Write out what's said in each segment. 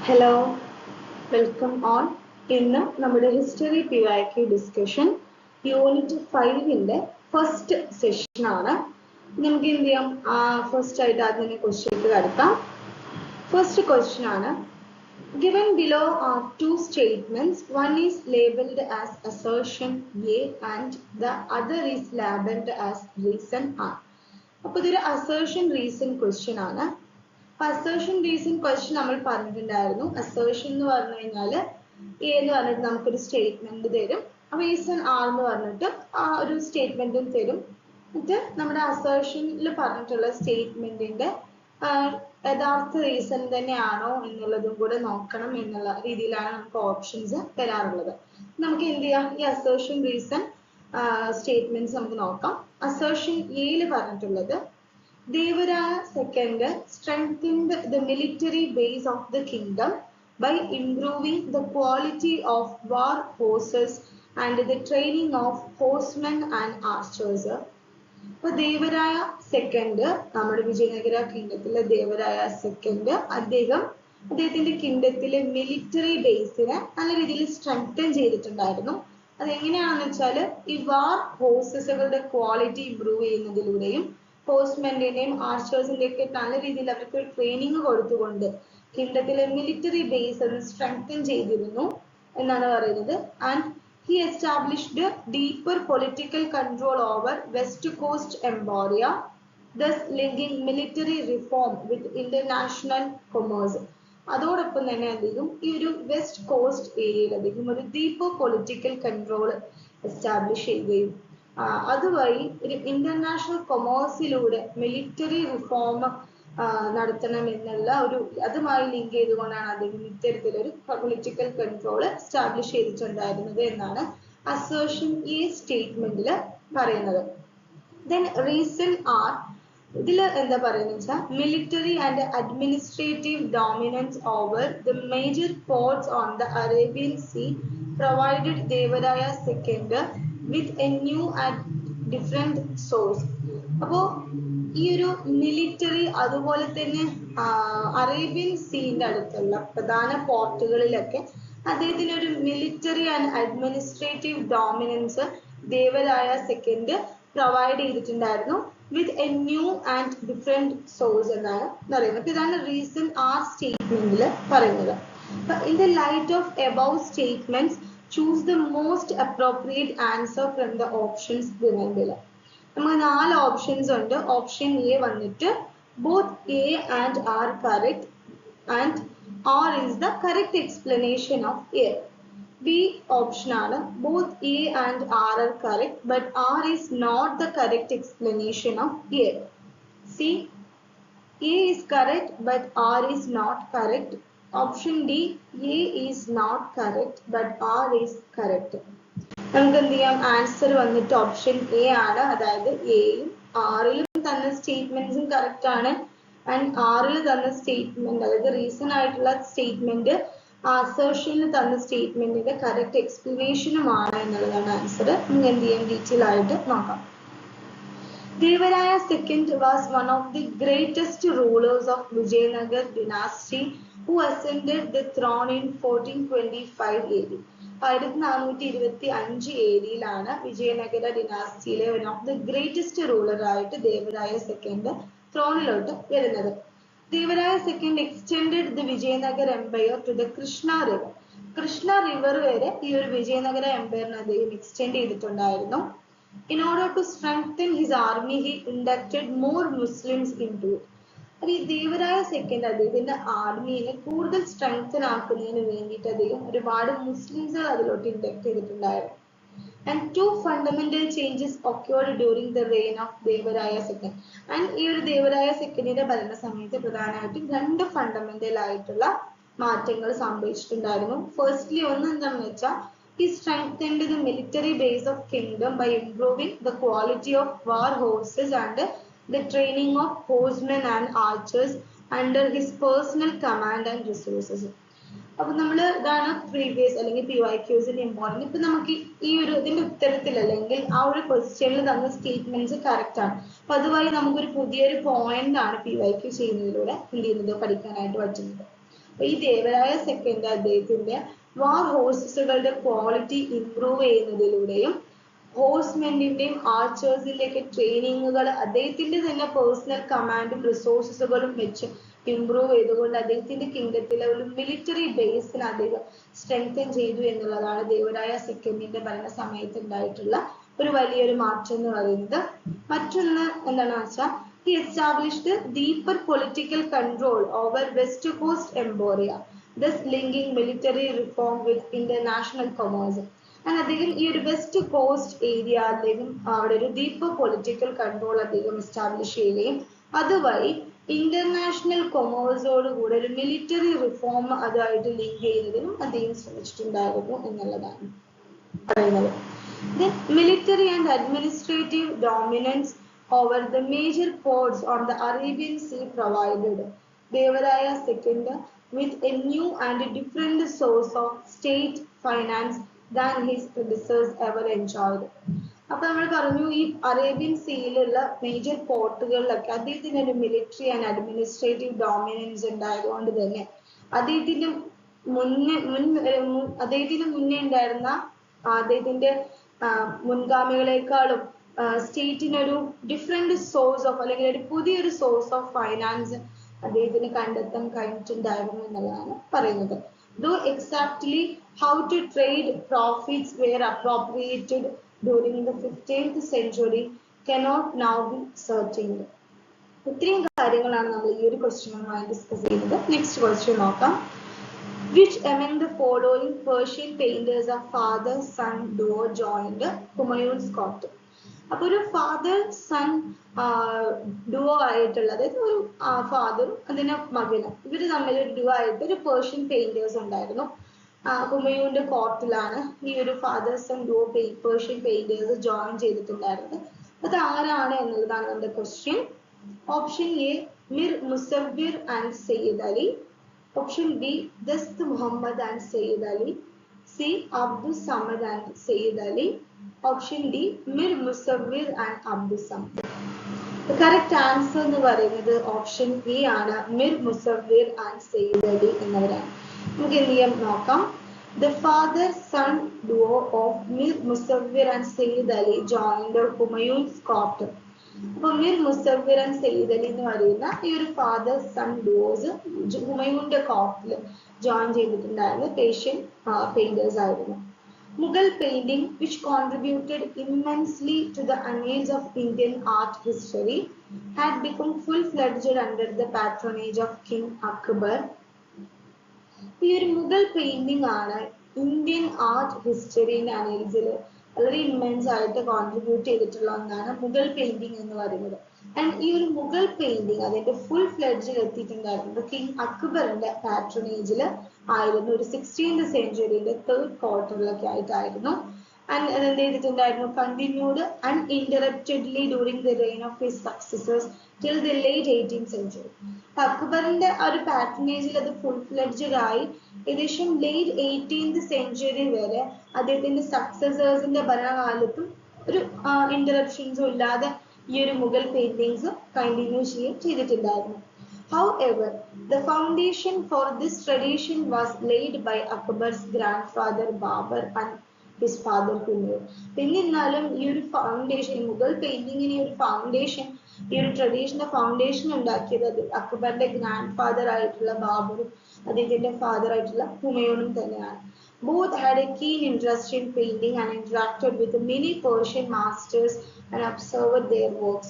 Hello, welcome all. ഇന്ന് നമ്മുടെ history PYQ discussion unit 5ന്റെ ഫസ്റ്റ് സെഷൻ ആണ്. നമുക്ക് എന്ത് ചെയ്യാം, ഫസ്റ്റ് ആയിട്ട് അതിനെ ക്വസ്റ്റ്യനിലേക്ക് കടക്കാം. ഫസ്റ്റ് ക്വസ്റ്റ്യൻ ആണ്, given below are two statements. One is labeled as assertion A and the other is labeled as reason R. അപ്പോൾ ഇതൊരു assertion reason question ആണ്. അസേർഷൻ റീസൺ ക്വസ്റ്റ്യൻ നമ്മൾ പറഞ്ഞിട്ടുണ്ടായിരുന്നു. അസേർഷൻ എന്ന് പറഞ്ഞു കഴിഞ്ഞാൽ എ എന്ന് പറഞ്ഞിട്ട് നമുക്കൊരു സ്റ്റേറ്റ്മെന്റ് തരും, റീസൺ ആർ എന്ന് പറഞ്ഞിട്ട് ആ ഒരു സ്റ്റേറ്റ്മെന്റും തരും. എന്നിട്ട് നമ്മുടെ അസേർഷനിൽ പറഞ്ഞിട്ടുള്ള സ്റ്റേറ്റ്മെന്റിന്റെ യഥാർത്ഥ റീസൺ തന്നെയാണോ എന്നുള്ളതും കൂടെ നോക്കണം എന്നുള്ള രീതിയിലാണ് നമുക്ക് ഓപ്ഷൻസ് തരാറുള്ളത്. നമുക്ക് എന്ത് ചെയ്യാം, ഈ അസേർഷൻ റീസൺ സ്റ്റേറ്റ്മെന്റ്സ് നമുക്ക് നോക്കാം. അസേർഷൻ എയിൽ പറഞ്ഞിട്ടുള്ളത്, Devaraya II strengthened the military base of the kingdom by improving the quality of war horses and the training of horsemen and archers. അപ്പോൾ ദേവരായ സെക്കൻഡ്, നമ്മുടെ വിജയനഗര കിങ്ഡത്തിലെ ദേവരായ സെക്കൻഡ്, അദ്ദേഹത്തിന്റെ കിങ്ഡത്തിലെ മിലിറ്ററി ബേസിനെ നല്ല രീതിയിൽ സ്ട്രെങ്തൻ ചെയ്തിട്ടുണ്ടായിരുന്നു. അതെങ്ങനെയാണെന്ന് വെച്ചാൽ ഈ വാർ ഹോഴ്സസുകളുടെ ക്വാളിറ്റി ഇംപ്രൂവ് ചെയ്യുന്നതിലൂടെയും ഹോഴ്സ്മെന്റിന്റെയും ആർച്ചേഴ്സിന്റെയും ഒക്കെ നല്ല രീതിയിൽ അവർക്ക് ട്രെയിനിങ് കൊടുത്തുകൊണ്ട് കിങ്ഡത്തിലെ മിലിറ്ററി ബേസ് അത് സ്ട്രെങ്തൻ ചെയ്തിരുന്നു എന്നാണ് പറയുന്നത്. And he established deeper political control over west coast Emporia, thus linking military reform with international commerce. അതോടൊപ്പം തന്നെ അദ്ദേഹം ഈ ഒരു വെസ്റ്റ് കോസ്റ്റ് ഏരിയയിൽ അദ്ദേഹം ഒരു ഡീപ്പർ പൊളിറ്റിക്കൽ കൺട്രോൾ എസ്റ്റാബ്ലിഷ് ചെയ്യുകയും അതുവഴി ഒരു ഇന്റർനാഷണൽ കൊമേഴ്സിലൂടെ മിലിറ്ററി റിഫോം നടത്തണം എന്നുള്ള ഒരു അതുമായി ലിങ്ക് ചെയ്തുകൊണ്ടാണ് അദ്ദേഹം ഇത്തരത്തിലൊരു പൊളിറ്റിക്കൽ കൺട്രോൾ എസ്റ്റാബ്ലിഷ് ചെയ്തിട്ടുണ്ടായിരുന്നത് എന്നാണ് അസേർഷൻ ഈ സ്റ്റേറ്റ്മെന്റിൽ പറയുന്നത്. ദെൻ റീസൺ ആർ, ഇതിൽ എന്താ പറയുന്നത് വെച്ചാൽ military and administrative dominance over the major ports on the Arabian sea provided Devaraya second with a new and different source. അപ്പോൾ ഈ ഒരു മിലിറ്ററി അതുപോലെ തന്നെ അറേബ്യൻ സീന്റെ അടുത്തുള്ള പ്രധാന പോർട്ടുകളിലൊക്കെ അദ്ദേഹത്തിന് ഒരു military and administrative dominance Devaraya second provide ചെയ്തിട്ടുണ്ടായിരുന്നു with a new and different source എന്നാണ് പറയുന്നത്. അപ്പോൾ ഇതാണ് റീസൺ ആർ സ്റ്റേറ്റ്മെന്റിൽ പറയുന്നത്. In the light of above statements choose the most appropriate answer from the options given below. നമുക്ക് 4 ഓപ്ഷൻസ് ഉണ്ട്. Option A വന്നിട്ട് both A and R correct and R is the correct explanation of A. B option ആണ് both A and R are correct but R is not the correct explanation of A. C, A is correct but R is not correct. Option D, A is not correct but R is correct. നമുക്ക് എന്ത് ചെയ്യാം, answer വന്നിട്ട് option A ആണ്. അതായത് എയും ആറിലും തന്ന സ്റ്റേറ്റ്മെന്റ്സും correct ആണ് ആൻഡ് ആറിൽ തന്ന സ്റ്റേറ്റ്മെന്റ് അതായത് റീസൺ ആയിട്ടുള്ള സ്റ്റേറ്റ്മെന്റ് അസേർഷനിൽ തന്ന സ്റ്റേറ്റ്മെന്റിന്റെ കറക്റ്റ് എക്സ്പ്ലനേഷനുമാണ് എന്നുള്ളതാണ് ആൻസർ. നമുക്ക് എന്ത് ചെയ്യാം, ഡീറ്റെയിൽ ആയിട്ട് നോക്കാം. Devaraya II was one of the greatest rulers of Vijayanagar dynasty who ascended the throne in 1425 AD. 1425 AD-യിലാണ് വിജയനഗര ഡിനാസ്റ്റിയിലെ one of the greatest ruler ആയിട്ട് ദേവരായ സെക്കൻഡ് ത്രോണിലോട്ട് വരുന്നത്. Devaraya second extended the Vijayanagar empire to the Krishna river. Krishna river വരെ ഈ ഒരു വിജയനഗര എംപയറിനെ അദ്ദേഹം extend ചെയ്തിട്ടുണ്ടായിരുന്നു. In order to strengthen his army, he inducted more Muslims into it. അപ്പോൾ ഈ ദേവരായ സെക്കൻഡ് അദ്ദേഹത്തിന്റെ ആർമിയെ കൂടുതൽ സ്ട്രെങ്തൻ ആക്കുന്നതിന് വേണ്ടിയിട്ട് അദ്ദേഹം ഒരുപാട് മുസ്ലിംസ് അതിലോട്ട് ഇൻഡക്ട് ചെയ്തിട്ടുണ്ടായിരുന്നു. And two fundamental changes occurred during the reign of Devaraya II. And ഈ ഒരു ദേവരായ സെക്കൻഡിന്റെ ഭരണ സമയത്ത് പ്രധാനമായിട്ടും 2 ഫണ്ടമെന്റൽ ആയിട്ടുള്ള മാറ്റങ്ങൾ സംഭവിച്ചിട്ടുണ്ടായിരുന്നു. ഫസ്റ്റ്ലി ഒന്ന് എന്താണെന്ന് വെച്ചാൽ he strengthened the military base of kingdom by improving the quality of war horses and the training of horsemen and archers under his personal command and resources. അപ്പോൾ നമ്മൾ ഇതാണ് പ്രീവിയസ് അല്ലെങ്കിൽ PYQസിന്റെ ഇമ്പോർട്ടൻറ്റ്. ഇപ്പൊ നമുക്ക് ഈ ഒരു ഇതിന്റെ ഉത്തരത്തിൽ അല്ലെങ്കിൽ ആ ഒരു ക്വസ്റ്റ്യനിൽ തന്ന സ്റ്റേറ്റ്മെന്റ്സ് കറക്റ്റ് ആണ്. അപ്പൊ അതുവഴി നമുക്കൊരു പുതിയൊരു പോയിന്റ് ആണ് PYQ ചെയ്യുന്നതിലൂടെ എന്ത് ചെയ്യുന്നത് പഠിക്കാനായിട്ട് പറ്റുന്നത്. ഈ ദേവരായ സെക്കൻഡ് അദ്ദേഹത്തിന്റെ വാർ ഹോഴ്സസുകളുടെ ക്വാളിറ്റി ഇംപ്രൂവ് ചെയ്യുന്നതിലൂടെയും ഹോഴ്സ്മെന്റിന്റെയും ആർച്ചേഴ്സിന്റെയൊക്കെ ട്രെയിനിങ്ങുകൾ അദ്ദേഹത്തിന്റെ തന്നെ പേഴ്സണൽ കമാൻഡും റിസോഴ്സസുകളും വെച്ച് ഇംപ്രൂവ് ചെയ്തുകൊണ്ട് അദ്ദേഹത്തിന്റെ കിങ്ഡത്തിലെ ഒരു മിലിറ്ററി ബേസിന് അദ്ദേഹം സ്ട്രെങ്തൻ ചെയ്തു എന്നുള്ളതാണ് ദേവരായ സെക്കൻഡിന്റെ ഭരണ സമയത്ത് ഉണ്ടായിട്ടുള്ള ഒരു വലിയൊരു മാറ്റം എന്ന് പറയുന്നത്. മറ്റൊന്ന് എന്താണെന്ന് വെച്ചാൽ he established deeper political control over West Coast Emporia, thus linking military reform with international commerce. And അദ്ദേഹം ഈ ഒരു വെസ്റ്റ് കോസ്റ്റ് ഏരിയ അദ്ദേഹം അവിടെ ഒരു ഡീപ്പർ പൊളിറ്റിക്കൽ കൺട്രോൾ അദ്ദേഹം എസ്റ്റാബ്ലിഷ് ചെയ്യുകയും അതുവഴി ഇന്റർനാഷണൽ കൊമേഴ്സോട് കൂടെ ഒരു മിലിറ്ററി റിഫോം അതുമായിട്ട് ലിങ്ക് ചെയ്യുന്നതിനും അദ്ദേഹം ശ്രമിച്ചിട്ടുണ്ടായിരുന്നു എന്നുള്ളതാണ് പറയുന്നത്. Then military and administrative dominance over the major ports on the Arabian Sea provided Devaraya II with a new and different source of state finance than his predecessors ever enjoyed. അപ്പോൾ നമ്മൾ പറഞ്ഞു ഈ Arabian സീയിലുള്ള major പോർട്ടുകളിലൊക്കെ അദ്ദേഹത്തിന് ഒരു military and administrative dominance ഉണ്ടായതുകൊണ്ട് തന്നെ അദ്ദേഹത്തിന്റെ മുന്നേ ഉണ്ടായിരുന്ന അദ്ദേഹത്തിന്റെ മുൻഗാമികളെക്കാളും സ്റ്റേറ്റിനൊരു ഡിഫറെന്റ് സോഴ്സ് ഓഫ് അല്ലെങ്കിൽ ഒരു പുതിയൊരു സോഴ്സ് ഓഫ് ഫൈനാൻസ് അദ്ദേഹത്തിന് കണ്ടെത്താൻ കഴിഞ്ഞിട്ടുണ്ടായിരുന്നു എന്നുള്ളതാണ് പറയുന്നത്. Though exactly how to trade profits were appropriated during the 15th century cannot now be certain. ഇത്രയും കാര്യങ്ങളാണ് നമ്മൾ ഈ ഒരു ക്വസ്റ്റ്യനുമായി ഡിസ്കസ് ചെയ്യുന്നത്. നെക്സ്റ്റ് ക്വസ്റ്റ്യൻ നോക്കാം. Which among the following Persian painters of father-son duo joined Humayun's court? അപ്പോൾ ഒരു father son duo ആയിട്ടുള്ള അതായത് ഒരു ഫാദറും അതിന്റെ മകനും ഇവര് തമ്മിൽ ഒരു ഡുവോ ആയിട്ട് ഒരു പേർഷ്യൻ പെയിന്റേഴ്സ് ഉണ്ടായിരുന്നു. ഹുമയൂന്റെ കോർട്ടിലാണ് ഈ ഒരു father son duo Persian painters join ചെയ്തിട്ടുണ്ടായിരുന്നത്. അത് ആരാണ് എന്നുള്ളതാണ് നമ്മുടെ question. Option A Mir Musavvir and Sayyid Ali, option B Dast Muhammad and Sayyid Ali, C Abdul Samad and Sayyid Ali, option D Mir Musavvir and Abdul Samad. Correct answer എന്ന് പറയുന്നത് ഓപ്ഷൻ ബി ആണ്, മിർ മുസവ്വിർ ആൻഡ് സയ്യിദ് അലി എന്നവരാണ്. നമുക്ക് എന്ത് ചെയ്യാം നോക്കാം. The father-son duo of Mir Musawwir and Sayyid Ali joined Humayun's court. അപ്പോൾ മിർ മുസവ്വിർ ആൻഡ് സയ്യിദ് അലി എന്ന് പറയുന്ന ഈ ഒരു ഫാദർ സൺ ഡുവോസ് ഹുമയൂന്റെ കോർട്ടിൽ ജോയിൻ ചെയ്തിട്ടുണ്ടായിരുന്ന പേർഷ്യൻ പെയിന്റേഴ്സ് ആയിരുന്നു. Mughal painting, which contributed immensely to the annals of Indian art history, had become full-fledged under the patronage of King Akbar. ഈ ഒരു Mughal painting ആണ് ഇന്ത്യൻ ആർട്ട് ഹിസ്റ്ററിന്റെ അനലിസിൽ വളരെ ഇമ്മൻസ് ആയിട്ട് കോൺട്രിബ്യൂട്ട് ചെയ്തിട്ടുള്ള ഒന്നാണ് Mughal painting എന്ന് പറയുന്നത്. ആൻഡ് ഈ ഒരു മുഗൾ പെയിന്റിംഗ് അതിന്റെ ഫുൾ ഫ്ലെഡ്ജിൽ എത്തിയിട്ടുണ്ടായിരുന്നത് കിങ് അക്ബറിന്റെ പാട്രണേജിൽ ആയിരുന്നു. ഒരു 16th സെഞ്ച്വറിയുടെ 3rd ക്വാർട്ടറിലൊക്കെ ആയിട്ടായിരുന്നു. ആൻഡ് എന്ത് ചെയ്തിട്ടുണ്ടായിരുന്നു, continued uninterruptedly during the reign of his successors till the late 18th century. അക്ബറിന്റെ ആ ഒരു പാട്രണേജിൽ അത് ഫുൾ ഫ്ലെഡ്ജഡ് ആയി ഏകദേശം ലേറ്റ് 18th സെഞ്ച്വറി വരെ അദ്ദേഹത്തിന്റെ സക്സസേഴ്സിന്റെ ഭരണകാലത്തും ഒരു ഇന്ററപ്ഷൻസും ഇല്ലാതെ ഈ ഒരു മുഗൾ പെയിന്റിങ്സ് കണ്ടിന്യൂ ചെയ്തിട്ടുണ്ടായിരുന്നു. However, the foundation for this tradition was laid by Akbar's grandfather Babur and his father Humayun. എന്നിരുന്നാലും ഈ ഒരു ഫൗണ്ടേഷൻ, മുഗൾ പെയിന്റിങ്ങിന് ഒരു ഫൗണ്ടേഷൻ, ഈ ഒരു ട്രഡീഷന്റെ ഫൗണ്ടേഷൻ ഉണ്ടാക്കിയത് അക്ബറിന്റെ ഗ്രാൻഡ് ഫാദർ ആയിട്ടുള്ള ബാബറും അദ്ദേഹത്തിന്റെ ഫാദർ ആയിട്ടുള്ള ഹുമയൂണും തന്നെയാണ്. Both had a keen interest in painting and interacted with many Persian masters and observed their works.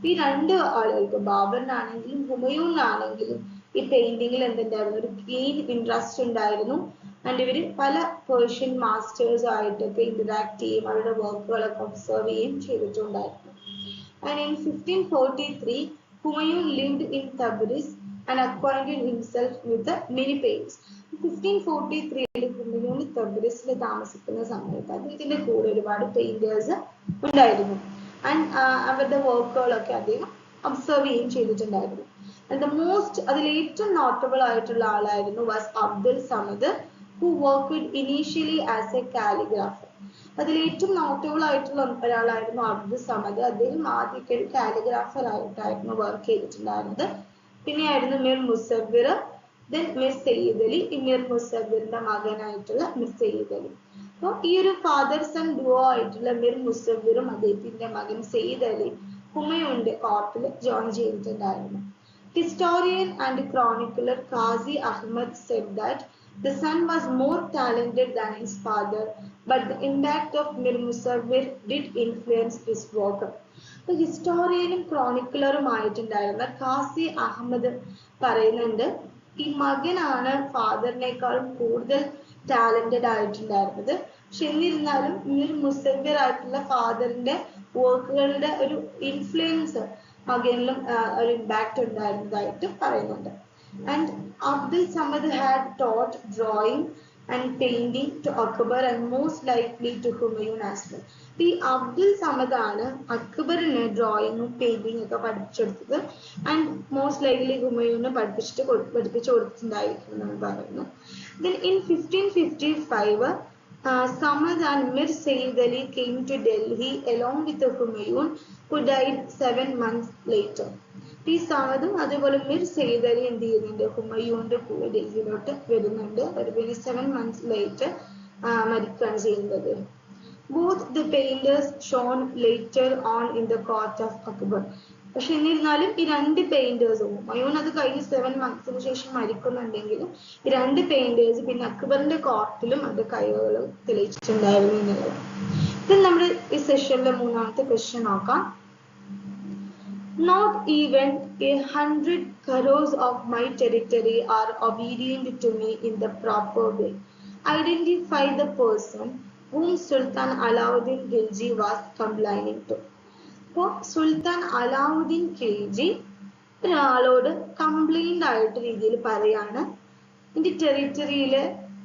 ഈ രണ്ട് ആളുകൾക്ക്, ബാബറിനാണെങ്കിലും ഹുമയൂണിനാണെങ്കിലും ഈ പെയിന്റിങ്ങിൽ എന്തുണ്ടായിരുന്നു, ഒരു കീൻ ഇൻട്രസ്റ്റ് ഉണ്ടായിരുന്നു. ആൻഡ് ഇവര് പല പേർഷ്യൻ മാസ്റ്റേഴ്സ് ആയിട്ടൊക്കെ ഇന്ററാക്ട് ചെയ്യും, അവരുടെ വർക്കുകളൊക്കെ ഒബ്സർവ് ചെയ്യുകയും ചെയ്തിട്ടുണ്ടായിരുന്നു. And in 1543 Humayun lived in Tabriz and acquainted himself with the many painters. 1543 Humayun തബ്രിസിൽ താമസിക്കുന്ന സമയത്ത് അദ്ദേഹത്തിന്റെ കൂടെ ഒരുപാട് പെയിന്റേഴ്സ് ഉണ്ടായിരുന്നു. ആൻഡ് അവരുടെ വർക്കുകളൊക്കെ അദ്ദേഹം ഒബ്സർവ് ചെയ്യുകയും ചെയ്തിട്ടുണ്ടായിരുന്നു. ആൻഡ് ദ മോസ്റ്റ്, അതിൽ ഏറ്റവും നോട്ടബിൾ ആയിട്ടുള്ള ആളായിരുന്നു was Abdul Samad, who worked initially as A calligrapher. അതിൽ ഏറ്റവും നോട്ടബിൾ ആയിട്ടുള്ള ഒരാളായിരുന്നു അബ്ദുൽ സമദ്. അദ്ദേഹം ആദ്യമൊക്കെ ഒരു കാലിഗ്രാഫർ ആയിട്ടായിരുന്നു വർക്ക് ചെയ്തിട്ടുണ്ടായിരുന്നത്. പിന്നെയായിരുന്നു Mir Musavvir, Then Mir Sayyid Ali, Mir Musawwirന്റെ മകനായിട്ടുള്ള Mir Sayyid Ali. അപ്പോൾ ഈ ഒരു ഫാദർ സൺ ഡുവോ ആയിട്ടുള്ള മിർ മുസവ്വിറും അദ്ദേഹത്തിന്റെ മകൻ സയ്യിദ് അലി ഹുമയൂണിന്റെ കോർട്ടിൽ ജോയിൻ ചെയ്തിട്ടുണ്ടായിരുന്നു. Historian and chronicler Qazi Ahmad said that the son was more talented than his father, but the impact of Mir Musawwir did influence his work. ഹിസ്റ്റോറിയനും ക്രോണിക്കുലറുമായിട്ടുണ്ടായിരുന്ന Khasi Ahmed പറയുന്നുണ്ട്, ഈ മകനാണ് ഫാദറിനേക്കാളും കൂടുതൽ ടാലന്റഡ് ആയിട്ടുണ്ടായിരുന്നത്. പക്ഷെ എന്നിരുന്നാലും മിർ മുസവ്വിർ ആയിട്ടുള്ള ഫാദറിന്റെ വർക്കുകളുടെ ഒരു ഇൻഫ്ലുവൻസ് മകനിലും ഒരു ഇമ്പാക്ട് ഉണ്ടായിരുന്നതായിട്ട് പറയുന്നുണ്ട്. And Abdul Samad had taught drawing and painting to Akbar and most likely to Humayun as well. ഈ അബ്ദുൽ സമദ് ആണ് അക്ബറിന് ഡ്രോയിങ്ങും പെയിന്റിങ്ങും ഒക്കെ പഠിപ്പിച്ചെടുത്തത്. ആൻഡ് മോസ്റ്റ് ലൈക്ലി ഹുമയൂണിന് പഠിപ്പിച്ചു കൊടുത്തിട്ടുണ്ടായിരിക്കും എന്ന് പറയുന്നു. Then in 1555, Samad and Mir Sayyid Ali came to Delhi along with Humayun, who died 7 months later. ഈ സമദും അതുപോലെ മിർ സയ്യിദ് അലി എന്ത് ചെയ്യുന്നുണ്ട്, ഹുമയൂണിന്റെ കൂടെ ഡൽഹിയിലോട്ട് വരുന്നുണ്ട്. ഒരു 7 months later മരിക്കുകയാണ് ചെയ്യുന്നത്. Both the painters shone later on in the court of Akbar. പക്ഷെ എന്നിരുന്നാലും ഈ രണ്ട് പെയിന്റേഴ്സും, ഹുമയൂൺ അത് കഴിഞ്ഞ് 7 months ശേഷം മരിക്കുന്നുണ്ടെങ്കിലും ഈ രണ്ട് പെയിന്റേഴ്സ് പിന്നെ അക്ബറിന്റെ കോർട്ടിലും അത് കഴിവുകൾ തെളിയിച്ചിട്ടുണ്ടായിരുന്നു എന്നുള്ളത്. ഇത് നമ്മുടെ ഈ സെഷനിലെ മൂന്നാമത്തെ ക്വസ്റ്റ്യൻ നോക്കാം. Not even 100 crores of my territory are obedient to me in the proper way. Identify the person whom Sultan Alauddin Khilji was complaining to. അപ്പോൾ സുൽത്താൻ അലാവുദ്ദീൻ ഖിൽജി ഒരാളോട് കംപ്ലൈന്റ് ആയിട്ട് രീതിയിൽ പറയാണ്, ഇതിന്റെ ടെറിറ്ററിയില്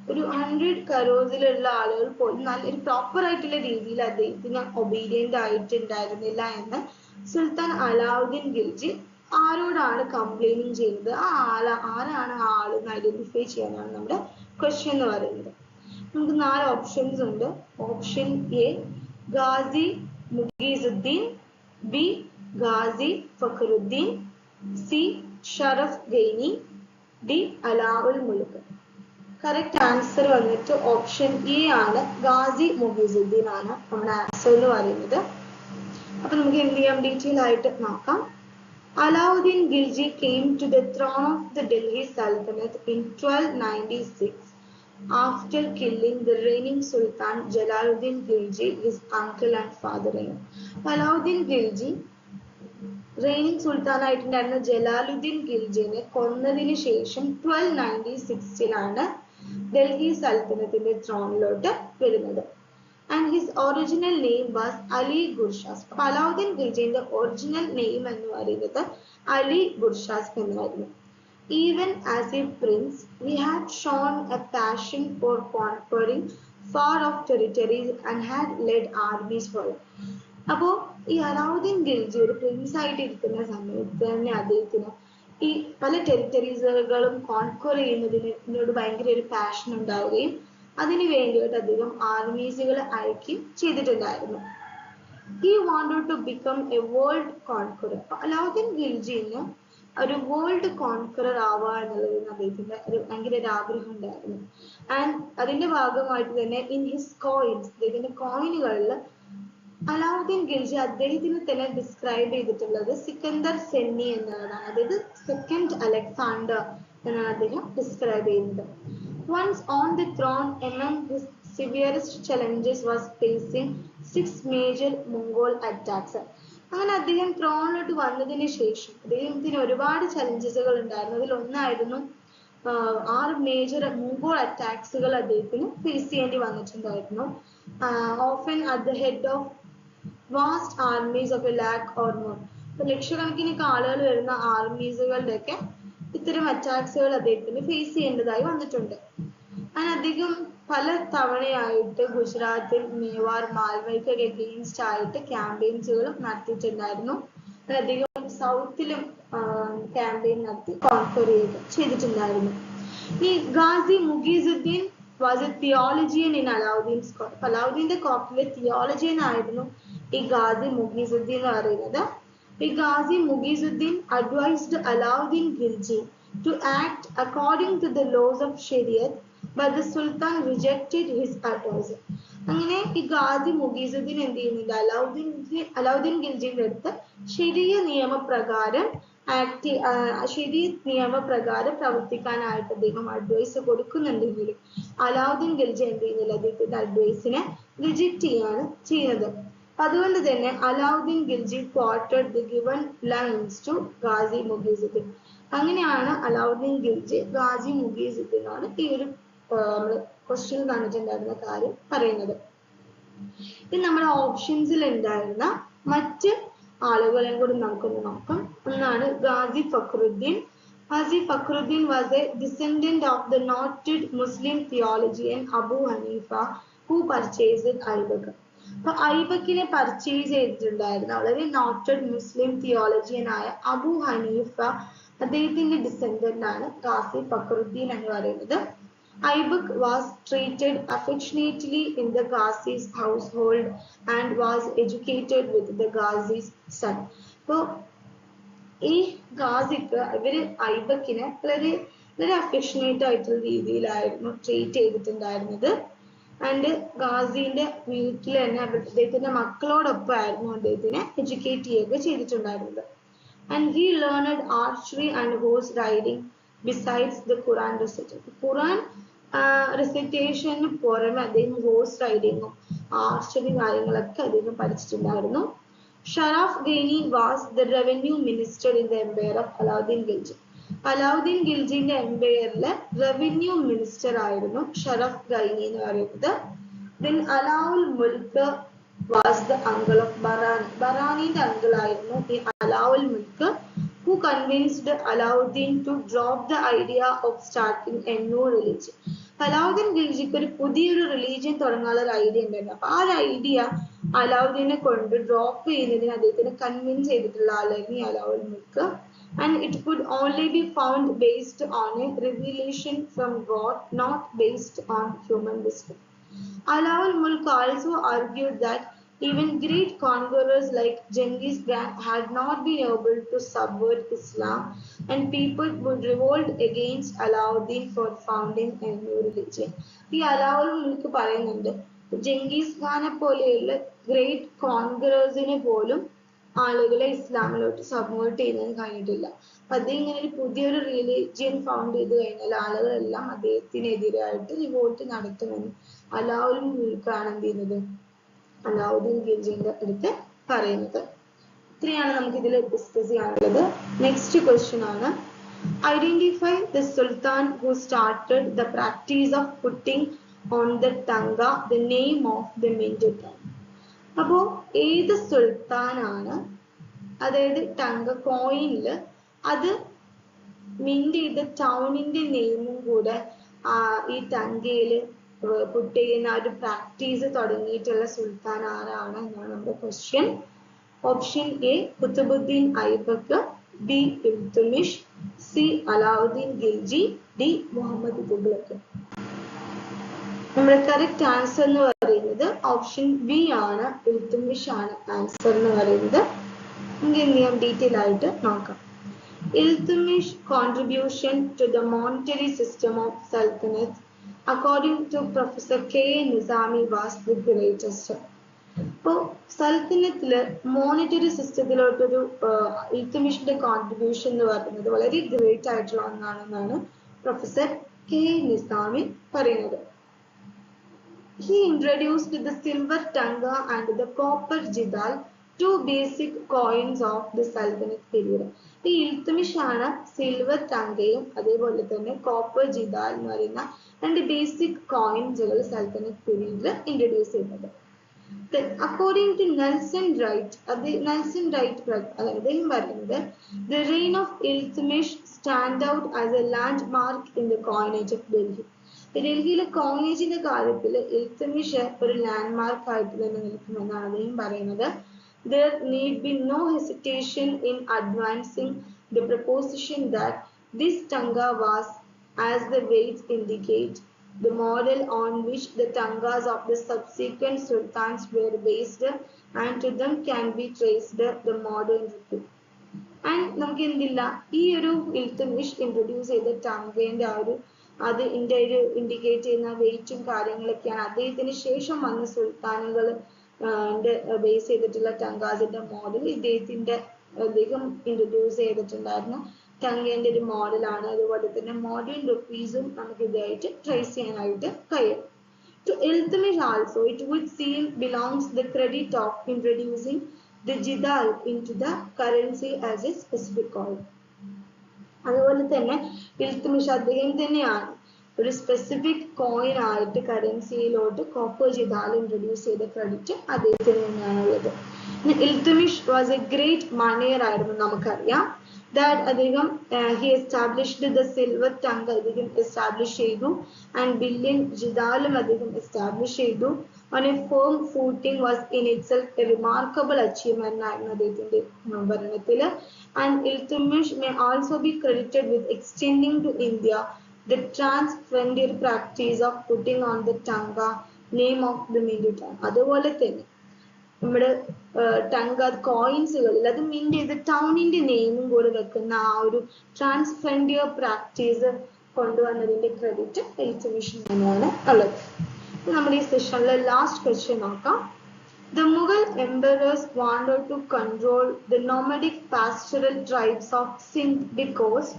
ഒരു 100 crores ആളുകൾ പോലും നല്ലൊരു പ്രോപ്പർ ആയിട്ടുള്ള രീതിയിൽ അദ്ദേഹത്തിന് ഒബീഡിയന്റ് ആയിട്ടുണ്ടായിരുന്നില്ല എന്ന് സുൽത്താൻ അലാവുദ്ദീൻ ഖിൽജി ആരോടാണ് കംപ്ലൈനിങ് ചെയ്യുന്നത്, ആരാണ് ആ ആളെന്ന് ഐഡന്റിഫൈ ചെയ്യാനാണ് നമ്മുടെ ക്വസ്റ്റ്യൻ എന്ന് പറയുന്നത്. നമുക്ക് 4 ഓപ്ഷൻസ് ഉണ്ട്. Option A Ghazi Mughisuddin, B Ghazi Fakhruddin, C Sharaf Gaini, D Alaul Mulk. Correct answer വന്നിട്ട് ഓപ്ഷൻ എ ആണ്, ഗാസി മുഗീസുദ്ദീൻ ആണ് നമ്മുടെ ആൻസർ എന്ന് പറയുന്നത്. അപ്പൊ നമുക്ക് എന്ത് ചെയ്യാം, ഡീറ്റെയിൽ ആയിട്ട് നോക്കാം. Alauddin Khilji came to the throne of the Delhi Sultanate in 1296 after killing the reigning Sultan Jalaluddin Khilji, his uncle and father-in-law. Alauddin Khilji reigning Sultan ആയിട്ടുണ്ടായിരുന്ന Jalaluddin ഖിൽജിനെ കൊന്നതിന് ശേഷം 1296 ഡൽഹി സൽത്തനത്തിന്റെ ത്രോണിലോട്ട് വരുന്നത്. And his original name was Ali Gurshas. Alauddin Khiljiന്റെ original name എന്ന് പറയുന്നത് അലി ഗുർഷാസ് എന്നായിരുന്നു. Even as a prince, he had shown a passion for conquering far off territories and had led armies for it. അപ്പോൾ ഈ അലാവുദ്ദീൻ ഖിൽജി ഒരു Prince ആയിട്ട് ഇരിക്കുന്ന സമയത്ത് തന്നെ അദ്ദേഹത്തിന് ഈ പല ടെറിറ്ററീസുകളും കോൺക്വർ ചെയ്യുന്നതിനോട് ഭയങ്കര ഒരു പാഷൻ ഉണ്ടാവുകയും അതിനു വേണ്ടിയിട്ട് അദ്ദേഹം ആർമീസുകൾ അയക്കുകയും ചെയ്തിട്ടുണ്ടായിരുന്നു. He wanted to become a world conqueror. Alauddin ഖിൽജിന് ഒരു വേൾഡ് കോൺക്വറർ ആവുക എന്നുള്ളതിന് അദ്ദേഹത്തിന്റെ ഒരു ഭയങ്കര ഒരു ആഗ്രഹം ഉണ്ടായിരുന്നു. ആൻഡ് അതിന്റെ ഭാഗമായിട്ട് തന്നെ ഇൻ ഹിസ് കോയിൻസ്, അദ്ദേഹത്തിന്റെ കോയിനുകളിൽ അലാവുദ്ദീൻ ഖിൽജി അദ്ദേഹത്തിന് തന്നെ ഡിസ്ക്രൈബ് ചെയ്തിട്ടുള്ളത് സിക്കന്ദർ സെന്നി എന്നുള്ളതാണ്. അതായത് സെക്കൻഡ് അലക്സാണ്ടർ എന്നാണ് അദ്ദേഹം ഡിസ്ക്രൈബ് ചെയ്യുന്നത്. Once on the throne, among his severest challenges was facing 6 major Mongol attacks. അങ്ങനെ അദ്ദേഹം ത്രോണിലോട്ട് വന്നതിന് ശേഷം അദ്ദേഹത്തിന് ഒരുപാട് ചലഞ്ചസുകൾ ഉണ്ടായിരുന്നു. അതിൽ ഒന്നായിരുന്നു 6 മേജർ മംഗോൾ അറ്റാക്സുകൾ അദ്ദേഹത്തിന് ഫേസ് ചെയ്യേണ്ടി വന്നിട്ടുണ്ടായിരുന്നു. Often at the head of vast armies of a lakh or more. ലക്ഷക്കണക്കിന് ആളുകൾ വരുന്ന ആർമീസുകളുടെ ഒക്കെ ഇത്തരം അറ്റാക്സുകൾ അദ്ദേഹത്തിന് ഫേസ് ചെയ്യേണ്ടതായി വന്നിട്ടുണ്ട്. അങ്ങനെ അദ്ദേഹം പല തവണയായിട്ട് ഗുജറാത്തിൽ, മേവാർ, മാൽവയ്ക്കൊക്കെ എഗെയിൻസ്റ്റ് ആയിട്ട് ക്യാമ്പയിൻസുകളും നടത്തിയിട്ടുണ്ടായിരുന്നു. അദ്ദേഹം സൗത്തിലും ക്യാമ്പയിൻ നടത്തി കോൺക്വർ ചെയ്തിട്ടുണ്ടായിരുന്നു. ഈ Ghazi Mughisuddin was a theologian in Alauddin's court. അലാവുദ്ദീന്റെ കോർട്ടിലെ തിയോളജിയൻ ആയിരുന്നു ഈ ഗാസി മുഗീസുദ്ദീൻ എന്ന് പറയുന്നത്. ഈ Ghazi മുഗീസുദ്ദീൻ advised Alauddin Khilji to act according to the laws of Shariat, but the Sultan rejected his advice. അങ്ങനെ ഈ ഗാസി മുഗീസുദ്ദീൻ എന്ത് ചെയ്യുന്നുണ്ട്? അലാവുദ്ദീൻ ഖിൽജിയുടെ അടുത്ത് ശരിയ നിയമപ്രകാരം പ്രവർത്തിക്കാനായിട്ട് അദ്ദേഹം അഡ്വൈസ് കൊടുക്കുന്നുണ്ടെങ്കിലും അലാവുദ്ദീൻ ഖിൽജി എന്ത് ചെയ്യുന്നില്ല? അദ്ദേഹത്തിന്റെ അഡ്വൈസിനെ റിജക്ട് ചെയ്യാണ് ചെയ്യുന്നത്. അതുകൊണ്ട് തന്നെ Alauddin Khilji quartered the given lines to Ghazi Mughisuddin. അങ്ങനെയാണ് അലാവുദ്ദീൻ ഖിൽജി ഗാസി മുഗീസുദ്ദീനാണ് ഈ ഒരു ക്വസ്റ്റ്യൻ തന്നിട്ടുണ്ടായിരുന്ന കാര്യം പറയുന്നത്. ഇത് നമ്മുടെ ഓപ്ഷൻസിൽ ഉണ്ടായിരുന്ന മറ്റ് ആളുകളെയും കൂടി നമുക്കൊന്ന് നോക്കാം. ഒന്നാണ് Ghazi Fakhruddin. Ghazi Fakhruddin was a descendant of the noted Muslim theologian Abu Hanifa who purchased Aybak. അപ്പൊ ഐബക്കിനെ പർച്ചേസ് ചെയ്തിട്ടുണ്ടായിരുന്ന വളരെ നോട്ടഡ് മുസ്ലിം തിയോളജിയൻ ആയ അബു ഹനീഫ അദ്ദേഹത്തിന്റെ ഡിസെൻഡന്റ് ആണ് ഗാസി ഫക്രുദ്ദീൻ എന്ന് പറയുന്നത്. Aybak was treated affectionately in the Ghazi's household and was educated with the Ghazi's son. So, ഈ ഗാസിക്ക് ഇവര് ഐബക്കിനെ വളരെ വളരെ അഫെക്ഷനേറ്റ് ആയിട്ടുള്ള രീതിയിലായിരുന്നു ട്രീറ്റ് ചെയ്തിട്ടുണ്ടായിരുന്നത്. ആൻഡ് ഗാസിന്റെ വീട്ടിൽ തന്നെ അദ്ദേഹത്തിന്റെ മക്കളോടൊപ്പമായിരുന്നു അദ്ദേഹത്തിനെ എഡ്യൂക്കേറ്റ് ചെയ്യുക ചെയ്തിട്ടുണ്ടായിരുന്നത്. And he learned archery and horse riding besides the Quran recitation. Quran റെസിറ്റേഷന് പുറമെ അദ്ദേഹം ഹോഴ്സ് റൈഡിങ്ങും ആർച്ചറി കാര്യങ്ങളൊക്കെ അദ്ദേഹം പഠിച്ചിട്ടുണ്ടായിരുന്നു. Sharaf Gaini was the revenue minister in the empire of Alauddin Khilji. Alauddin Khiljiന്റെ എംപയറിലെ റവന്യൂ മിനിസ്റ്റർ ആയിരുന്നു ഷറഫ് ഗൈനി എന്ന് പറയുന്നത്. Then Alaul Mulk was the uncle of Barani. ബറാനിന്റെ അങ്കിൾ ആയിരുന്നു ഈ അലാവുൽ മുൽക്ക്, who convinced Alauddin to drop the idea of starting a new religion. Alauddin ഖിൽജിക്ക് ഒരു പുതിയൊരു റിലീജിയൻ തുടങ്ങാനുള്ള ഒരു ഐഡിയ ഉണ്ടായിരുന്നു. അപ്പൊ ആ ഒരു ഐഡിയ അലാവുദ്ദീനെ കൊണ്ട് ഡ്രോപ്പ് ചെയ്യുന്നതിന് അദ്ദേഹത്തിന് കൺവിൻസ് ചെയ്തിട്ടുള്ള ആളായിരുന്നു ഈ Alaul Mulk. And it could only be found based on a revelation from God, not based on human wisdom. Alaul Mulk also argued that even great conquerors like Genghis Khan had not been able to subvert Islam, and people would revolt against Alauddin for founding a new religion. ഈ അലാവുൽ മുൽക്ക് പറയുന്നുണ്ട് ജംഗീസ് ഖാനെ പോലെയുള്ള great കോൺഗ്രേഴ്സിനെ പോലും ആളുകളെ ഇസ്ലാമിലോട്ട് സബ്വേർട്ട് ചെയ്യുന്നതിന് കഴിഞ്ഞിട്ടില്ല. അപ്പൊ അദ്ദേഹം ഇങ്ങനെ ഒരു പുതിയൊരു റിലീജിയൻ ഫൗണ്ട് ചെയ്ത് കഴിഞ്ഞാൽ ആളുകളെല്ലാം അദ്ദേഹത്തിനെതിരായിട്ട് റിവോൾട്ട് നടത്തുമെന്ന് അലാവുൽ മുൽക്കാണ് എന്ത് ചെയ്യുന്നത്? അലാവുദ്ദീൻ ഖിൽജിന്റെ അടുത്ത് പറയുന്നത്. ഇത്രയാണ് നമുക്ക് ഇതിൽ ഡിസ്കസ് ചെയ്യാനുള്ളത്. നെക്സ്റ്റ് ക്വസ്റ്റ്യൻ ആണ്, identify the sultan who started the practice of putting on the tanka the name of the minted town. അപ്പോ ഏത് സുൽത്താനാണ്, അതായത് ടങ്ക കോയിനില് അത് മിന്റ് ചെയ്ത ടൗണിന്റെ നെയിമും കൂടെ ഈ ടങ്കയില് പുട്ട് ചെയ്യുന്ന ഒരു പ്രാക്ടീസ് തുടങ്ങിയിട്ടുള്ള സുൽത്താൻ ആരാണ് എന്നാണ് നമ്മുടെ question. Option A Qutbuddin Aibak, B Iltutmish, C Alauddin Khilji, D Muhammad Tughlaq. നമ്മുടെ കറക്റ്റ് ആൻസർ എന്ന് പറയുന്നത് ഓപ്ഷൻ ബി ആണ്, ഇൽതുമിഷ് ആണ് ആൻസർ എന്ന് പറയുന്നത്. നമുക്ക് എന്ത് ചെയ്യാം, ഡീറ്റെയിൽ ആയിട്ട് നോക്കാം. Iltutmish contribution to the monetary system of Sultanate, according to Professor K. Nizami, was the greatest. ഇപ്പോൾ സൽത്തനത്തില് മോണിറ്ററി സിസ്റ്റത്തിലോട്ടൊരു ഇൽത്തുമിഷിന്റെ കോൺട്രിബ്യൂഷൻ എന്ന് പറയുന്നത് വളരെ ഗ്രേറ്റ് ആയിട്ടുള്ള ഒന്നാണെന്നാണ് പ്രൊഫസർ കെ നിസാമി പറയുന്നത്. He introduced the silver tanga and the copper jidal, two basic coins of the Sultanate period. ഈ ഇൽത്തുമിഷ് ആണ് silver ടങ്കയും അതേപോലെ തന്നെ കോപ്പർ ജിദാൽ എന്ന് പറയുന്ന രണ്ട് ബേസിക് കോയിൻസുകൾ സൽത്തനത്ത് പീരീഡിൽ ഇൻട്രൊഡ്യൂസ് ചെയ്യുന്നത്. According to Nelson Wright, അദ്ദേഹം പറയുന്നത് the reign of Iltutmish stand out as a landmark in the coinage of Delhi. ഡൽഹിയിലെ കോയിനേജിന്റെ കാര്യത്തിൽ ഇൽത്തുമിഷ് ഒരു ലാൻഡ്മാർക്ക് ആയിട്ട് തന്നെ നിൽക്കുമെന്നാണ് അദ്ദേഹം പറയുന്നത്. There need be no hesitation in advancing the proposition that this tanga was, as the weights indicate, the model on which the tangas of the subsequent sultans were based, and to them can be traced the modern rupee. And നമുക്ക് എന്തില്ല ഈ ഒരു Iltutmish introduce ചെയ്ത ടങ്കേന്റെ ആ ഒരു അത് ഒരു indicate ചെയ്യുന്ന വെയിറ്റും കാര്യങ്ങളൊക്കെയാണ് അദ്ദേഹത്തിന് ശേഷം വന്ന സുൽത്താനുകൾ ബേസ് ചെയ്തിട്ടുള്ള ടങ്കാസിന്റെ മോഡൽ അദ്ദേഹം ഇൻട്രൊഡ്യൂസ് ചെയ്തിട്ടുണ്ടായിരുന്നു ടങ്കേന്റെ ഒരു മോഡലാണ്. അതുപോലെ തന്നെ മോഡേൺ റുപ്പീസും നമുക്ക് ഇതായിട്ട് ട്രേസ് ചെയ്യാനായിട്ട് കഴിയും. To Iltutmish also, it would seem belongs the credit of introducing the jidal into the currency as a specific coin. അതുപോലെ തന്നെ ഇൽത്തുമിഷ് അദ്ദേഹം തന്നെയാണ് ഒരു സ്പെസിഫിക് കോയിൻ ആയിട്ട് കറൻസിയിലോട്ട് കോപ്പർ ജിദാൽ ഇൻട്രൊഡ്യൂസ് ചെയ്ത ക്രെഡിറ്റ് അദ്ദേഹത്തിന് തന്നെയാണുള്ളത്. ഇൽത്തുമിഷ് വാസ് എ ഗ്രേറ്റ് മണിയർ ആയിരുന്നു നമുക്കറിയാം. That അദ്ദേഹം he established the silver tongue അദ്ദേഹം എസ്റ്റാബ്ലിഷ് ചെയ്തു and billion ജിദാലും അദ്ദേഹം എസ്റ്റാബ്ലിഷ് ചെയ്തു. On a firm footing was in itself a remarkable achievement ആയിരുന്നു അദ്ദേഹത്തിന്റെ ഭരണത്തില്. And Iltutmish may also be credited with extending to India the trans-frontier practice of putting on the tanga name of the minted tongue. അതുപോലെ തന്നെ നമ്മുടെ ടങ്ക കോയിൻസുകളിൽ അത് mint ചെയ്ത് ടൗണിന്റെ നെയിമും കൂടെ വെക്കുന്ന ആ ഒരു ട്രാൻസ്ഫ്രണ്ടിയർ പ്രാക്ടീസ് കൊണ്ടുവന്നതിന്റെ ക്രെഡിറ്റ് ഇൽത്തുമിഷിന് തന്നെയാണ് ഉള്ളത്. നമ്മുടെ ഈ സെഷനിലെ ലാസ്റ്റ് ക്വസ്റ്റ്യൻ നോക്കാം. The Mughal emperors wanted to control the nomadic pastoral tribes of Sindh because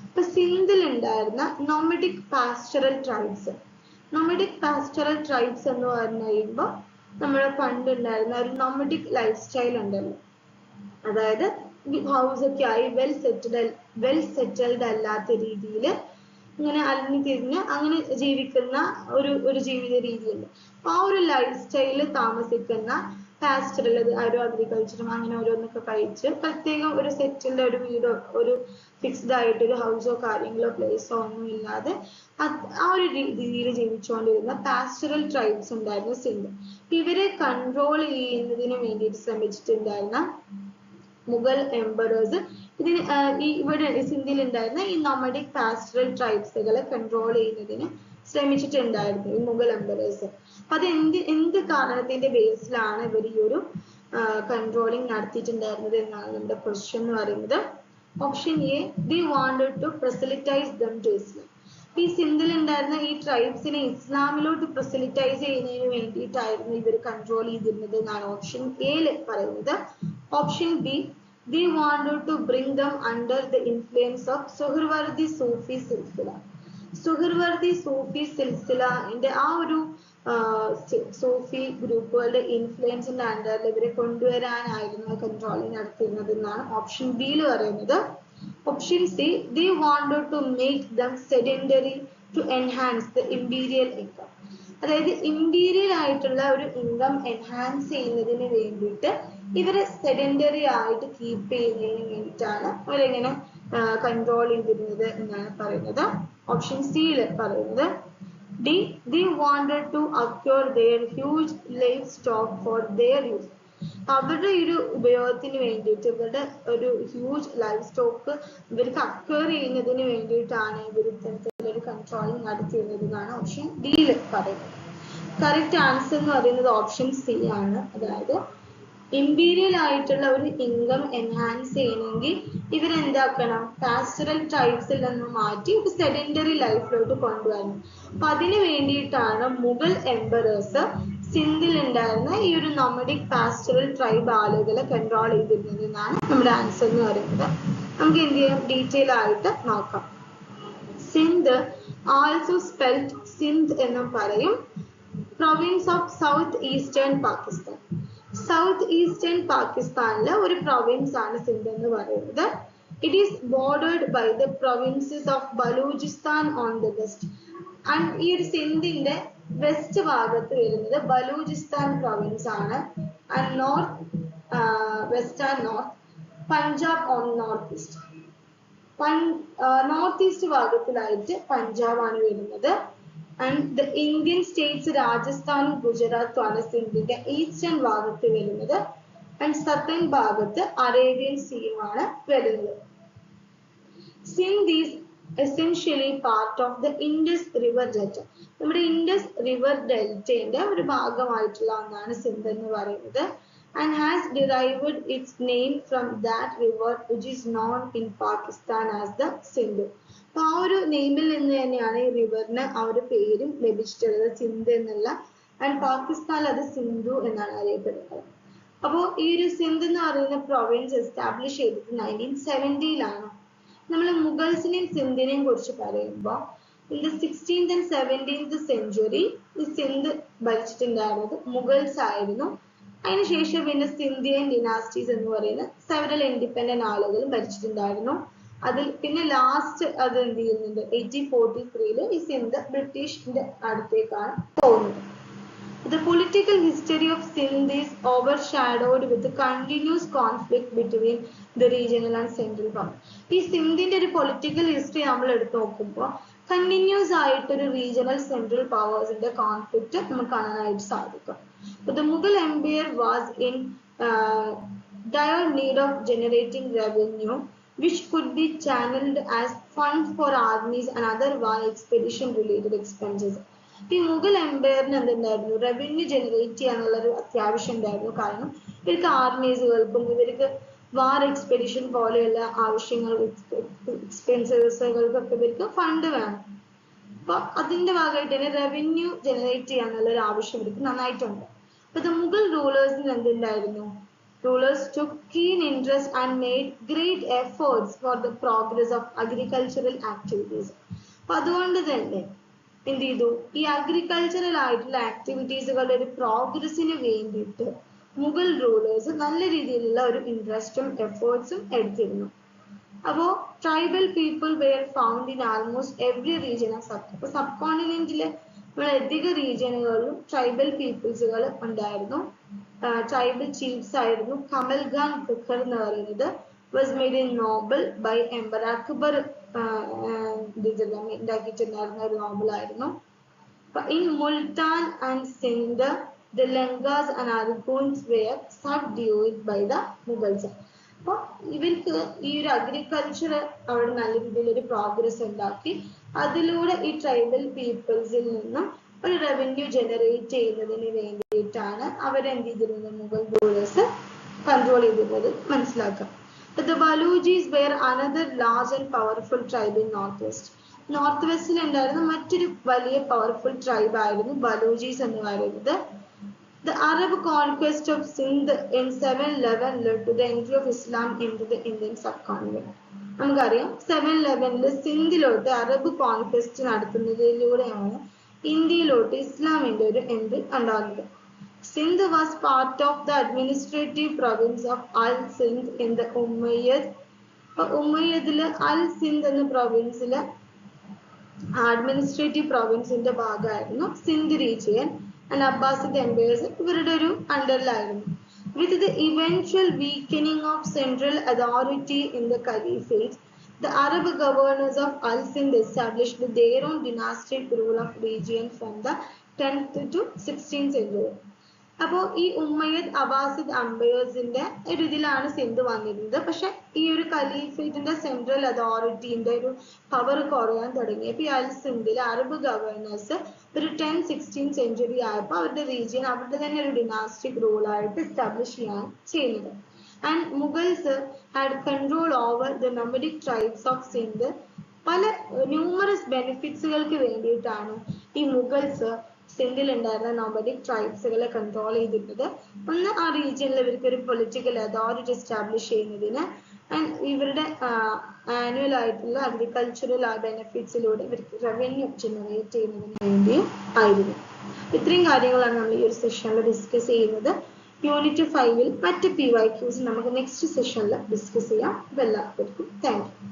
ഇപ്പൊ സിന്ധിൽ ഉണ്ടായിരുന്ന nomadic pastoral tribes എന്ന് പറഞ്ഞു കഴിയുമ്പോൾ നമ്മുടെ പണ്ട് ഉണ്ടായിരുന്ന ഒരു nomadic ലൈഫ് സ്റ്റൈൽ ഉണ്ടല്ലോ, അതായത് ഹൗസ് ഒക്കെ ആയി വെൽ സെറ്റിൽഡ് അല്ലാത്ത രീതിയിൽ ഇങ്ങനെ അലിഞ്ഞു തിരിഞ്ഞ് അങ്ങനെ ജീവിക്കുന്ന ഒരു ജീവിത രീതിയുണ്ട്. ആ ഒരു ലൈഫ് സ്റ്റൈലിൽ താമസിക്കുന്ന പാസ്റ്ററൽ ഒരു അഗ്രികൾച്ചറും അങ്ങനെ ഓരോന്നൊക്കെ കഴിച്ച് പ്രത്യേകം ഒരു സെറ്റിൽഡ് ഒരു വീടോ ഒരു ഫിക്സ്ഡ് ആയിട്ട് ഒരു ഹൗസോ കാര്യങ്ങളോ പ്ലേസോ ഒന്നും ഇല്ലാതെ ആ ഒരു രീതിയിൽ ജീവിച്ചുകൊണ്ടിരുന്ന പാസ്റ്ററൽ ട്രൈബ്സ് ഉണ്ടായിരുന്നു സിന്ധ്. ഇവരെ കൺട്രോൾ ചെയ്യുന്നതിന് വേണ്ടിയിട്ട് ശ്രമിച്ചിട്ടുണ്ടായിരുന്ന മുഗൾ എംപറേഴ്സ് ഇവിടെ സിന്ധിൽ ഉണ്ടായിരുന്ന ഈ nomadic pastoral ട്രൈബ്സുകളെ കൺട്രോൾ ചെയ്യുന്നതിന് ശ്രമിച്ചിട്ടുണ്ടായിരുന്നു ഈ മുഗൾ എംപറേഴ്സ്. അപ്പൊ അത് എന്ത് കാരണത്തിന്റെ ബേസിലാണ് ഇവർ ഈ ഒരു കൺട്രോളിങ് നടത്തിയിട്ടുണ്ടായിരുന്നത് എന്നാണ് നമ്മുടെ ക്വസ്റ്റ്യൻ എന്ന് പറയുന്നത്. Option A, they wanted to proselytize them to Islam. ഈ സിന്ധിൽ ഉണ്ടായിരുന്ന ഈ ട്രൈബ്സിനെ ഇസ്ലാമിലോട്ട് പ്രൊസലിറ്റൈസ് ചെയ്യുന്നതിന് വേണ്ടിയിട്ടായിരുന്നു ഇവർ കൺട്രോൾ ചെയ്തിരുന്നത് എന്നാണ് ഓപ്ഷൻ എയിൽ പറയുന്നത്. Option B, they wanted to bring them under the influence of സുഹ്ർവർദി സൂഫി സിൽസില. സുഹ്ർവർദി സൂഫി സിൽസിലന്റെ ആ ഒരു സൂഫി ഗ്രൂപ്പുകളുടെ ഇൻഫ്ലുവൻസിന്റെ അണ്ടറിൽ ഇവരെ കൊണ്ടുവരാനായിരുന്നു കൺട്രോളിങ് നടത്തിയിരുന്നത് എന്നാണ് ഓപ്ഷൻ ബിയിൽ പറയുന്നത്. Option C, they wanted to make them sedentary to enhance the imperial income. അതായത് ഇമ്പീരിയൽ ആയിട്ടുള്ള ഒരു ഇൻകം എൻഹാൻസ് ചെയ്യുന്നതിന് വേണ്ടിയിട്ട് ഇവരെ സെഡൻഡറി ആയിട്ട് കീപ്പ് ചെയ്യുന്നതിന് വേണ്ടിയിട്ടാണ് അവരെങ്ങനെ കൺട്രോൾ ചെയ്തിരുന്നത് എന്നാണ് പറയുന്നത്. ഓപ്ഷൻ സിയിൽ പറയുന്നത് D, they wanted to acquire their huge livestock for their use. അവരുടെ ഒരു ഉപയോഗത്തിന് വേണ്ടിയിട്ട് ഇവരുടെ ഒരു ഹ്യൂജ് ലൈഫ് സ്റ്റോക്ക് ഇവർക്ക് അക്വയർ ചെയ്യുന്നതിന് വേണ്ടിയിട്ടാണ് ഇവർ ഇത്തരത്തിലൊരു കൺട്രോളിങ് നടത്തിയിരുന്നത് എന്നാണ് ഓപ്ഷൻ ഡിയിൽ പറയുന്നത്. കറക്റ്റ് ആൻസർ എന്ന് പറയുന്നത് ഓപ്ഷൻ സി ആണ്. അതായത് ഇമ്പീരിയൽ ആയിട്ടുള്ള ഒരു ഇൻകം എൻഹാൻസ് ചെയ്യണമെങ്കിൽ ഇവരെന്താക്കണം, പാസ്റ്ററൽ ട്രൈബ്സിൽ നിന്ന് മാറ്റി ഒരു സെഡൻഡറി ലൈഫിലോട്ട് കൊണ്ടുവരണം. അപ്പൊ അതിന് വേണ്ടിയിട്ടാണ് മുഗൾ എംപറേഴ്സ് സിന്ധിൽ ഉണ്ടായിരുന്ന ഈ ഒരു nomadic pastoral ട്രൈബ് ആളുകളെ കൺട്രോൾ ചെയ്തിരുന്നത് എന്നാണ് നമ്മുടെ ആൻസർ എന്ന് പറയുന്നത്. നമുക്ക് എന്ത് ചെയ്യാം, ഡീറ്റെയിൽ ആയിട്ട് നോക്കാം. സിന്ധ് ആൾസോ സ്പെൽഡ് സിന്ധ് എന്നും പറയും. Province of south eastern Pakistan. South eastern പാകിസ്ഥാനിലെ ഒരു പ്രൊവിൻസ് ആണ് സിന്ധ് എന്ന് പറയുന്നത്. It is bordered by the provinces of Balochistan on the west. And ഈ ഒരു സിന്ധിന്റെ വെസ്റ്റ് ഭാഗത്ത് വരുന്നത് ബലൂചിസ്ഥാൻ പ്രൊവിൻസ് ആണ്. And north west and north Punjab on north east. North east ഭാഗത്തിലായിട്ട് പഞ്ചാബ് ആണ് വരുന്നത്. ആൻഡ് ദ ഇന്ത്യൻ സ്റ്റേറ്റ്സ് രാജസ്ഥാനും ഗുജറാത്തും ആണ് സിന്ധിന്റെ ഈസ്റ്റേൺ ഭാഗത്ത് വരുന്നത്. ആൻഡ് സതേൺ ഭാഗത്ത് അറേബ്യൻ സീയുമാണ് വരുന്നത്. Sindh is essentially part of the Indus River Delta. നമ്മുടെ ഇൻഡസ് റിവർ ഡെൽറ്റയുടെ ഒരു ഭാഗമായിട്ടുള്ള ഒന്നാണ് സിന്ധ് എന്ന് പറയുന്നത്. and has derived its name from that river which is known in Pakistan as the Sindh. അപ്പോൾ ആ ഒരു നെയിമിൽ നിന്ന് തന്നെയാണ് ഈ റിവറിന് ആ ഒരു പേരും ലഭിച്ചിട്ടുള്ളത്, സിന്ധ് എന്നുള്ള. ആൻഡ് പാകിസ്ഥാനിൽ അത് സിന്ധു എന്നാണ് അറിയപ്പെടുന്നത്. അപ്പോൾ ഈ ഒരു സിന്ധ് എന്ന് പറയുന്ന പ്രൊവിൻസ് എസ്റ്റാബ്ലിഷ് ചെയ്തത് 1970-ലാണ്. നമ്മൾ മുഗൾസിനെയും സിന്ധിനെയും കുറിച്ച് പറയുമ്പോൾ in the 16th and 17th century ഈ സിന്ധ് ഭരിച്ചിട്ടുണ്ടായിരുന്നത് മുഗൾസ് ആയിരുന്നു. അതിനുശേഷം പിന്നെ സിന്ധിയൻ ഡിനാസ്റ്റീസ് എന്ന് പറയുന്ന സെവറൽ ഇൻഡിപെൻഡന്റ് ആളുകൾ ഭരിച്ചിട്ടുണ്ടായിരുന്നു. അതിൽ പിന്നെ ലാസ്റ്റ് അത് എന്ത് ചെയ്യുന്നുണ്ട്, 1843 ഈ സിന്ധ് ബ്രിട്ടീഷിന്റെ അടുത്തേക്കാണ് പോകുന്നത്. The political history of Sindh is overshadowed with the continuous conflict between the regional and central power. ഈ സിന്ധിന്റെ ഒരു പൊളിറ്റിക്കൽ ഹിസ്റ്ററി നമ്മൾ എടുത്തു നോക്കുമ്പോൾ കണ്ടിന്യൂസ് ആയിട്ടൊരു റീജിയണൽ സെൻട്രൽ പവേഴ്സിന്റെ കോൺഫ്ലിക്റ്റ് നമുക്ക് കാണാനായിട്ട് സാധിക്കും. The Mughal Empire was in dire need of generating revenue which could be channeled as funds for armies and other war expedition related expenses. ഈ മുഗൾ എംപയറിന് എന്തുണ്ടായിരുന്നു, റവന്യൂ ജനറേറ്റ് ചെയ്യാനുള്ളൊരു അത്യാവശ്യം ഉണ്ടായിരുന്നു. കാരണം ഇവർക്ക് ആർമീസുകൾക്കും ഇവർക്ക് വാർ എക്സ്പെഡിഷൻ പോലെയുള്ള ആവശ്യങ്ങൾ എക്സ്പെൻസസുകൾക്കൊക്കെ ഇവർക്ക് ഫണ്ട് വേണം. അപ്പൊ അതിന്റെ ഭാഗമായിട്ട് തന്നെ റവന്യൂ ജനറേറ്റ് ചെയ്യാനുള്ള ഒരു ആവശ്യം ഇവർക്ക് നന്നായിട്ടുണ്ട്. അപ്പൊ the Mughal rulers എന്തുണ്ടായിരുന്നു, rulers took keen interest and made great efforts for the progress of agricultural activities. അപ്പൊ അതുകൊണ്ട് തന്നെ എന്ത് ചെയ്തു, ഈ അഗ്രികൾച്ചറൽ ആയിട്ടുള്ള ആക്ടിവിറ്റീസുകളുടെ ഒരു പ്രോഗ്രസിന് വേണ്ടിയിട്ട് മുഗൾ റൂളേഴ്സ് നല്ല രീതിയിലുള്ള ഒരു ഇൻട്രസ്റ്റും എഫേർട്സും എടുത്തിരുന്നു. അപ്പോൾ tribal people were found in almost every region of സബ് കോണ്ടിനെന്റിലെ അധിക റീജിയനുകളിലും ട്രൈബൽ പീപ്പിൾസുകൾ ഉണ്ടായിരുന്നു. ട്രൈബൽ ചീഫ്സ് ആയിരുന്നു. കമൽഗാൻ ഖുഖർ എന്ന് പറയുന്നത് was made a noble by emperor Akbar ഉണ്ടാക്കിയിട്ടുണ്ടായിരുന്ന ഒരു നോബലായിരുന്നു. In Multan and Sindh the Langas and Argoons were subdued by the Mughals. അപ്പോൾ ഇവർക്ക് ഈ ഒരു അഗ്രികൾച്ചർ അവിടെ നല്ല രീതിയിൽ ഒരു പ്രോഗ്രസ് ഉണ്ടാക്കി. അതിലൂടെ ഈ ട്രൈബൽ പീപ്പിൾസിൽ നിന്നും ഒരു റവന്യൂ ജനറേറ്റ് ചെയ്യുന്നതിന് വേണ്ടിയിട്ടാണ് അവരെന്ത് ചെയ്തിരുന്നത്, മുഗൾ റൂളേഴ്സ് കൺട്രോൾ ചെയ്തിരുന്നത് മനസ്സിലാക്കാം. The Baluchis were another large and powerful tribe in Northwest. North വെസ്റ്റിൽ ഉണ്ടായിരുന്ന മറ്റൊരു വലിയ പവർഫുൾ ട്രൈബ് ആയിരുന്നു ബലൂചീസ് എന്ന് പറയുന്നത്. The Arab conquest of Sindh in 711 led to the entry of Islam into the Indian subcontinent. നമുക്കറിയാം 711 സിന്ധിലോട്ട് അറബ് കോൺക്വസ്റ്റ് നടത്തുന്നതിലൂടെയാണ് ഇന്ത്യയിലോട്ട് ഇസ്ലാമിന്റെ ഒരു എൻട്രി ഉണ്ടാകുന്നത്. Sindh was part of the administrative province of Al Sindh in the Umayyad. ഉമ്മയ്യദില് അൽ സിന്ധ് എന്ന പ്രൊവിൻസിലെ administrative പ്രൊവിൻസിന്റെ ഭാഗമായിരുന്നു Sindh region. And Abbasid empires ഇവരുടെ ഒരു അണ്ടറിലായിരുന്നു. With the eventual weakening of central authority in the caliphate, the Arab governors of Al Sindh established their own dynastic rule of region from the 10th to 16th century. അപ്പോൾ ഈ ഉമ്മയ്യദ് Abbasid അംബയേഴ്സിന്റെ ഒരു ഇതിലാണ് സിന്ധ് വന്നിരുന്നത്. പക്ഷെ ഈ ഒരു ഖലീഫേറ്റിന്റെ സെൻട്രൽ അതോറിറ്റിന്റെ ഒരു power കുറയാൻ തുടങ്ങിയപ്പോൾ ഈ അൽ സിന്ധിലെ അറബ് ഗവർണേഴ്സ് ഒരു 10-16 സെഞ്ചുറി ആയപ്പോൾ അവരുടെ റീജിയൻ അവരുടെ തന്നെ ഒരു ഡിനാസ്റ്റിക് റൂളായിട്ട് എസ്റ്റാബ്ലിഷ് ചെയ്യാൻ ചെയ്യുന്നത്. And Mughals had control over the nomadic tribes of Sindh. പല ന്യൂമറസ് ബെനിഫിറ്റ്സുകൾക്ക് വേണ്ടിയിട്ടാണ് ഈ മുഗൾസ് സിന്ധിൽ ഉണ്ടായിരുന്ന nomadic ട്രൈബ്സുകളെ കൺട്രോൾ ചെയ്തിരുന്നത്. ഒന്ന്, ആ റീജിയനിൽ ഇവർക്ക് ഒരു പൊളിറ്റിക്കൽ അതോറിറ്റി എസ്റ്റാബ്ലിഷ് ചെയ്യുന്നതിന്, ആൻഡ് ഇവരുടെ ആനുവൽ ആയിട്ടുള്ള അഗ്രികൾച്ചറൽ ബെനിഫിറ്റ്സിലൂടെ ഇവർക്ക് റവന്യൂ ജനറേറ്റ് ചെയ്യുന്നതിന് വേണ്ടിയും ആയിരുന്നു. ഇത്രയും കാര്യങ്ങളാണ് നമ്മൾ ഈ ഒരു സെഷനിൽ ഡിസ്കസ് ചെയ്യുന്നത്. യൂണിറ്റ് 5 മറ്റ് PYQs നമുക്ക് നെക്സ്റ്റ് സെഷനിൽ ഡിസ്കസ് ചെയ്യാം. എല്ലാവർക്കും താങ്ക് യു.